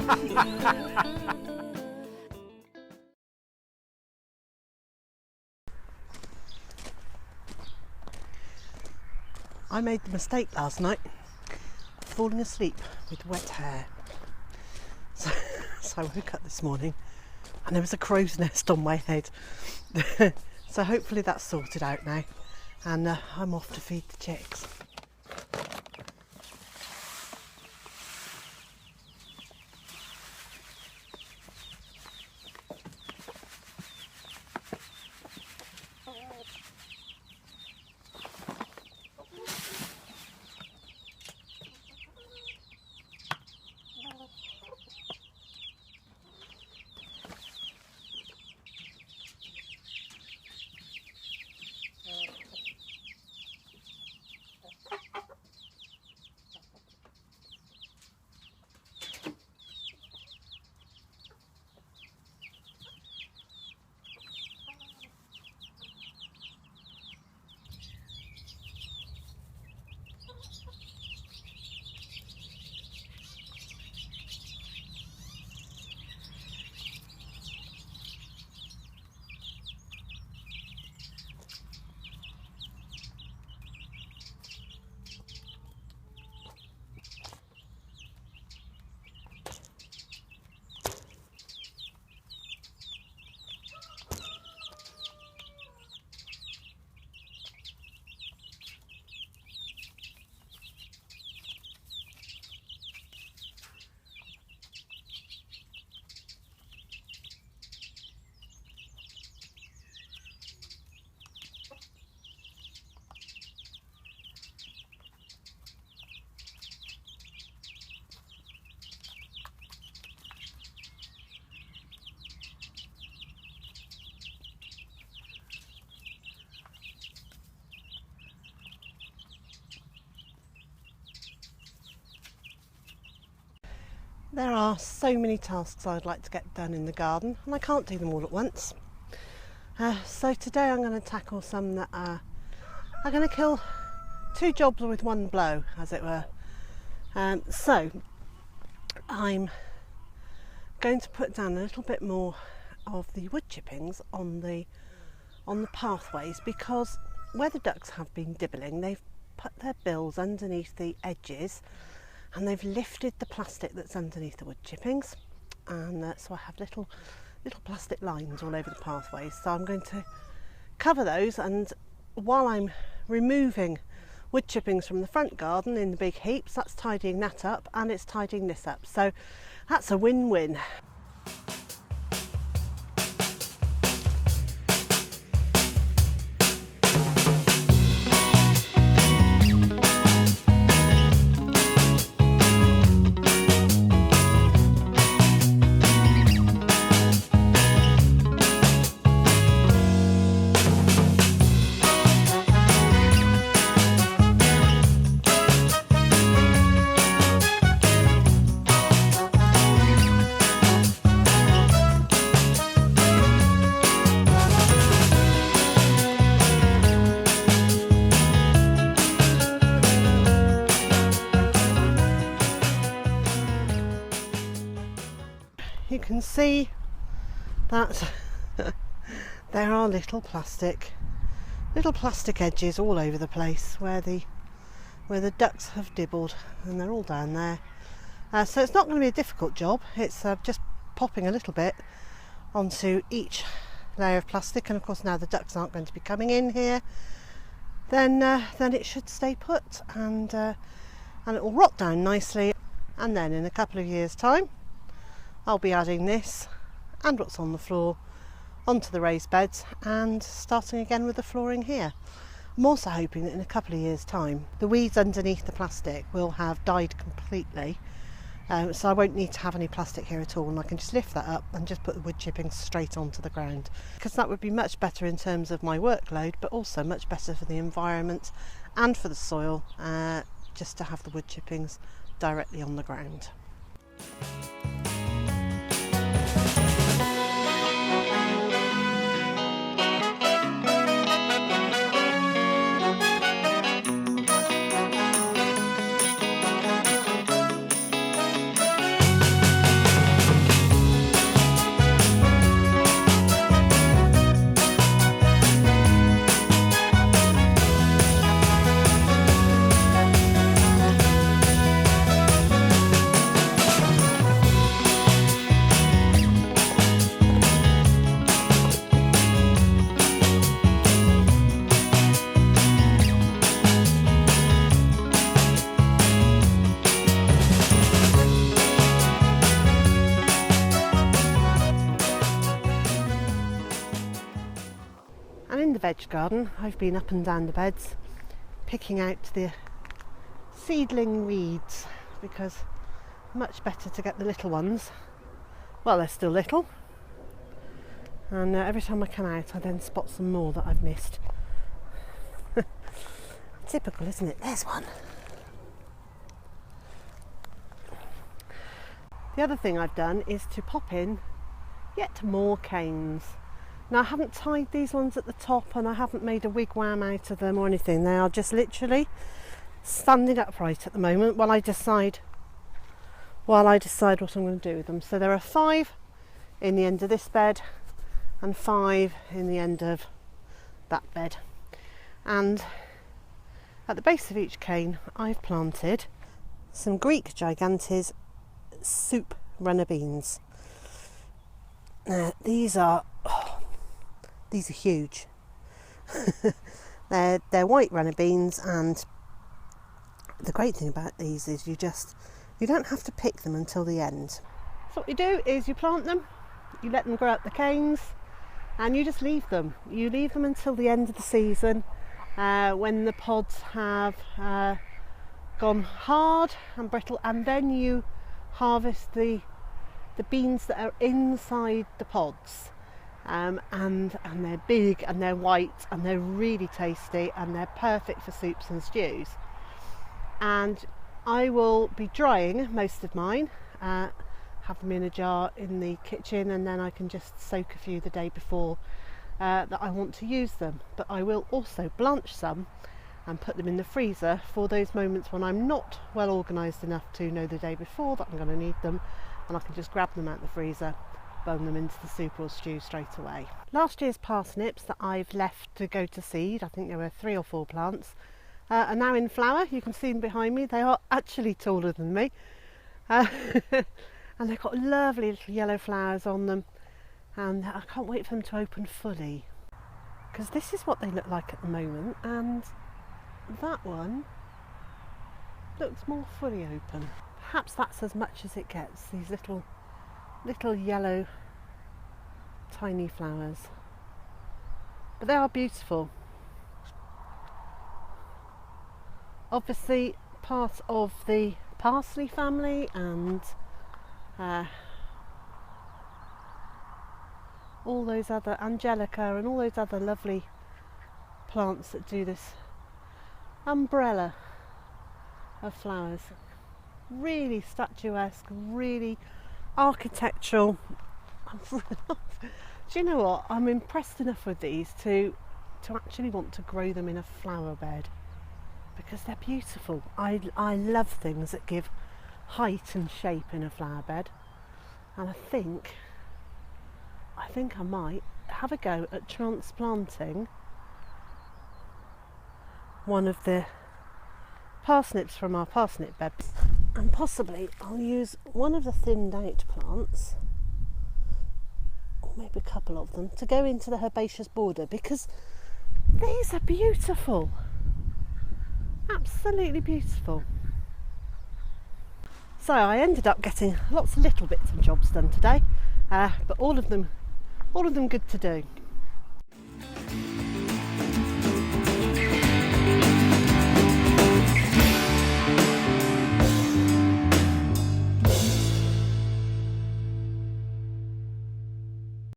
I made the mistake last night of falling asleep with wet hair. So I woke up this morning and there was a crow's nest on my head. So hopefully that's sorted out now, and I'm off to feed the chicks. There are so many tasks I'd like to get done in the garden, and I can't do them all at once. So today I'm going to tackle some that are going to kill two jobs with one blow, as it were. So I'm going to put down a little bit more of the wood chippings on the pathways, because where the ducks have been dibbling, they've put their bills underneath the edges and they've lifted the plastic that's underneath the wood chippings, and so I have little plastic lines all over the pathways. So I'm going to cover those, and while I'm removing wood chippings from the front garden in the big heaps, that's tidying that up and it's tidying this up. So that's a win-win. You can see that there are little plastic edges all over the place where the ducks have dibbled, and they're all down there. So it's not going to be a difficult job. It's just popping a little bit onto each layer of plastic, and of course now the ducks aren't going to be coming in here, then it should stay put, and it will rot down nicely, and then in a couple of years' time I'll be adding this and what's on the floor onto the raised beds and starting again with the flooring here. I'm also hoping that in a couple of years' time the weeds underneath the plastic will have died completely, so I won't need to have any plastic here at all, and I can just lift that up and just put the wood chippings straight onto the ground, because that would be much better in terms of my workload, but also much better for the environment and for the soil, just to have the wood chippings directly on the ground. the veg garden, I've been up and down the beds picking out the seedling weeds, because much better to get the little ones while they're still little, and every time I come out I then spot some more that I've missed. Typical, isn't it? There's one. The other thing I've done is to pop in yet more canes. Now I haven't tied these ones at the top, and I haven't made a wigwam out of them or anything. They are just literally standing upright at the moment while I decide what I'm going to do with them. So there are 5 in the end of this bed and 5 in the end of that bed. And at the base of each cane I've planted some Greek Gigantes Runner Beans. Now these are huge. they're white runner beans, and the great thing about these is you don't have to pick them until the end. So what you do is you plant them, you let them grow up the canes, and you just leave them. You leave them until the end of the season, when the pods have gone hard and brittle, and then you harvest the beans that are inside the pods. And they're big and they're white and they're really tasty and they're perfect for soups and stews. And I will be drying most of mine, have them in a jar in the kitchen, and then I can just soak a few the day before that I want to use them. But I will also blanch some and put them in the freezer for those moments when I'm not well organised enough to know the day before that I'm going to need them, and I can just grab them out the freezer, bone them into the soup or stew straight away. Last year's parsnips that I've left to go to seed, I think there were 3 or 4 plants, are now in flower. You can see them behind me. They are actually taller than me, and they've got lovely little yellow flowers on them, and I can't wait for them to open fully, because this is what they look like at the moment, and that one looks more fully open. Perhaps that's as much as it gets, these little yellow tiny flowers, but they are beautiful. Obviously part of the parsley family, and all those other angelica and all those other lovely plants that do this umbrella of flowers. Really statuesque, really architectural. Do you know what? I'm impressed enough with these to actually want to grow them in a flower bed, because they're beautiful. I love things that give height and shape in a flower bed, and I think I might have a go at transplanting one of the parsnips from our parsnip bed, and possibly I'll use one of the thinned out plants, or maybe a couple of them, to go into the herbaceous border, because these are beautiful, absolutely beautiful. So I ended up getting lots of little bits of jobs done today, but all of them good to do.